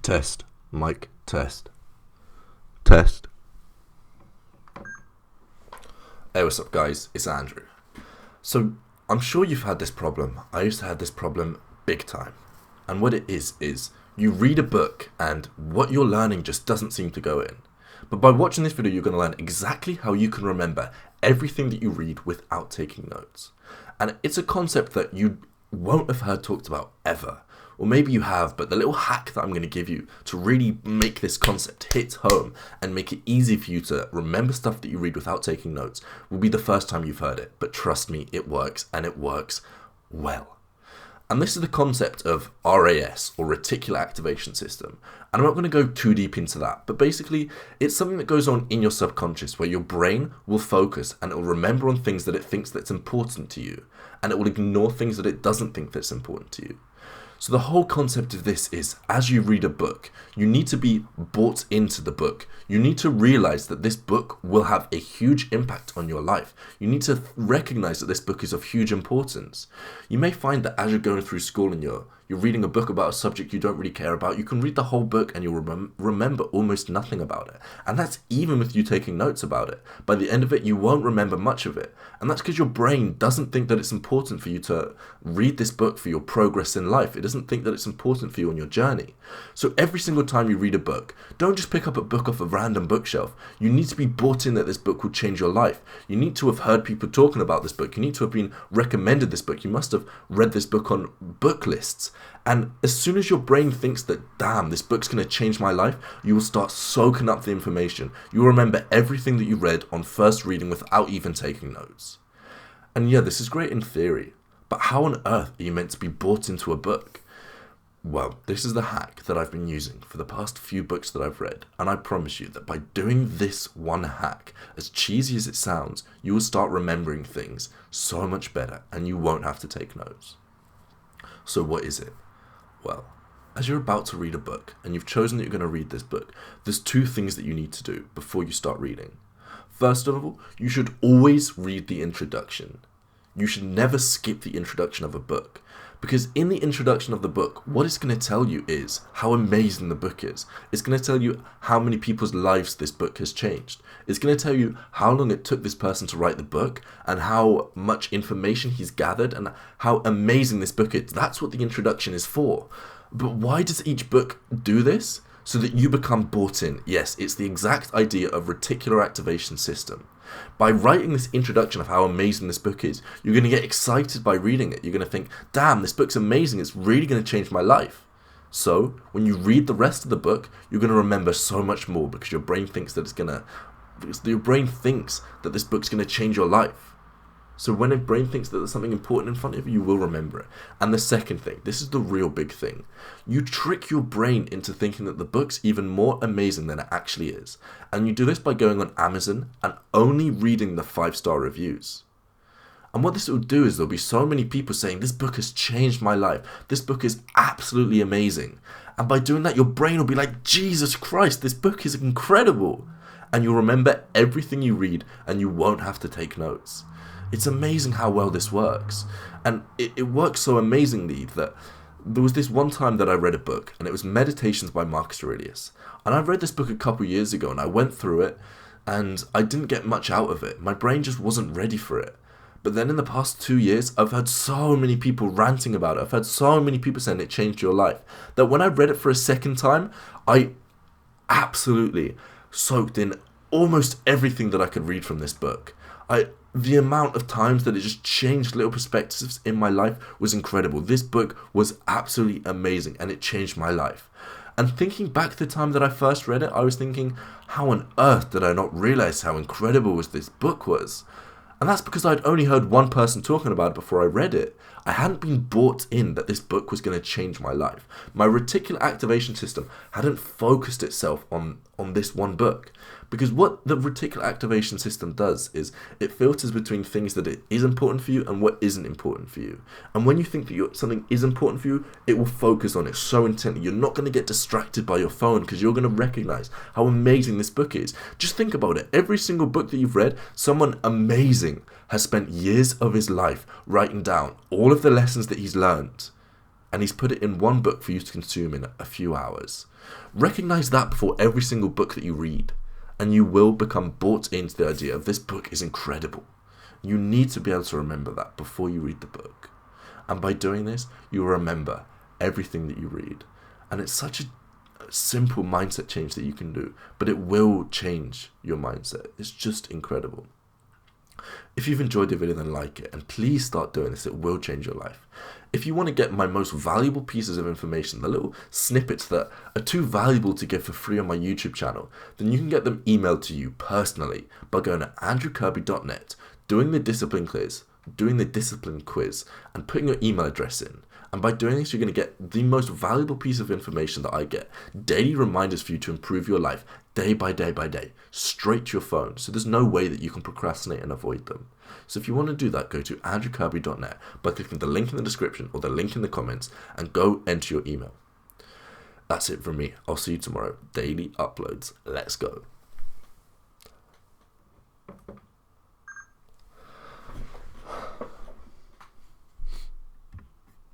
Test. Mic test. Test. Hey, what's up guys? It's Andrew. So, I'm sure you've had this problem. I used to have this problem big time. And what it is you read a book and what you're learning just doesn't seem to go in. But by watching this video, you're going to learn exactly how you can remember everything that you read without taking notes. And it's a concept that you won't have heard talked about ever. Or maybe you have, but the little hack that I'm going to give you to really make this concept hit home and make it easy for you to remember stuff that you read without taking notes will be the first time you've heard it. But trust me, it works, and it works well. And this is the concept of RAS, or reticular activation system. And I'm not going to go too deep into that, but basically it's something that goes on in your subconscious where your brain will focus and it will remember on things that it thinks that's important to you, and it will ignore things that it doesn't think that's important to you. So the whole concept of this is, as you read a book, you need to be bought into the book. You need to realize that this book will have a huge impact on your life. You need to recognize that this book is of huge importance. You may find that as you're going through school and you're reading a book about a subject you don't really care about, you can read the whole book and you'll remember almost nothing about it. And that's even with you taking notes about it. By the end of it, you won't remember much of it. And that's because your brain doesn't think that it's important for you to read this book for your progress in life. It doesn't think that it's important for you on your journey. So every single time you read a book, don't just pick up a book off a random bookshelf. You need to be bought in that this book will change your life. You need to have heard people talking about this book. You need to have been recommended this book. You must have read this book on book lists. And as soon as your brain thinks that, damn, this book's going to change my life, you will start soaking up the information. You will remember everything that you read on first reading without even taking notes. And yeah, this is great in theory, but how on earth are you meant to be bought into a book? Well, this is the hack that I've been using for the past few books that I've read, and I promise you that by doing this one hack, as cheesy as it sounds, you will start remembering things so much better, and you won't have to take notes. So what is it? Well, as you're about to read a book, and you've chosen that you're going to read this book, there's two things that you need to do before you start reading. First of all, you should always read the introduction. You should never skip the introduction of a book. Because in the introduction of the book, what it's going to tell you is how amazing the book is. It's going to tell you how many people's lives this book has changed. It's going to tell you how long it took this person to write the book and how much information he's gathered and how amazing this book is. That's what the introduction is for. But why does each book do this? So that you become bought in. Yes, it's the exact idea of reticular activation system. By writing this introduction of how amazing this book is, you're going to get excited by reading it. You're going to think, damn, this book's amazing. It's really going to change my life. So when you read the rest of the book, you're going to remember so much more because your brain thinks that this book's going to change your life. So when a brain thinks that there's something important in front of you, you will remember it. And the second thing, this is the real big thing. You trick your brain into thinking that the book's even more amazing than it actually is. And you do this by going on Amazon and only reading the 5-star reviews. And what this will do is there'll be so many people saying, this book has changed my life. This book is absolutely amazing. And by doing that, your brain will be like, Jesus Christ, this book is incredible. And you'll remember everything you read and you won't have to take notes. It's amazing how well this works. And it works so amazingly that there was this one time that I read a book, and it was Meditations by Marcus Aurelius. And I read this book a couple years ago, and I went through it, and I didn't get much out of it. My brain just wasn't ready for it. But then in the past 2 years, I've heard so many people ranting about it. I've heard so many people saying it changed your life, that when I read it for a second time, I absolutely soaked in almost everything that I could read from this book. The amount of times that it just changed little perspectives in my life was incredible. This book was absolutely amazing and it changed my life. And thinking back to the time that I first read it, I was thinking, how on earth did I not realize how incredible this book was? And that's because I'd only heard one person talking about it before I read it. I hadn't been bought in that this book was going to change my life. My reticular activation system hadn't focused itself on this one book. Because what the reticular activation system does is it filters between things that it is important for you and what isn't important for you. And when you think that something is important for you, it will focus on it so intently. You're not going to get distracted by your phone because you're going to recognize how amazing this book is. Just think about it. Every single book that you've read, someone amazing has spent years of his life writing down all of the lessons that he's learned. and he's put it in one book for you to consume in a few hours. Recognize that before every single book that you read, and you will become bought into the idea of this book is incredible. You need to be able to remember that before you read the book. And by doing this, you will remember everything that you read. And it's such a simple mindset change that you can do, but it will change your mindset. It's just incredible. If you've enjoyed the video, then like it, and please start doing this. It will change your life. If you want to get my most valuable pieces of information, the little snippets that are too valuable to give for free on my YouTube channel, then you can get them emailed to you personally by going to andrewkirby.net, doing the discipline quiz, and putting your email address in. And by doing this, you're going to get the most valuable piece of information that I get. Daily reminders for you to improve your life day by day by day, straight to your phone. So there's no way that you can procrastinate and avoid them. So if you want to do that, go to andrewkirby.net by clicking the link in the description or the link in the comments and go enter your email. That's it from me. I'll see you tomorrow. Daily uploads. Let's go.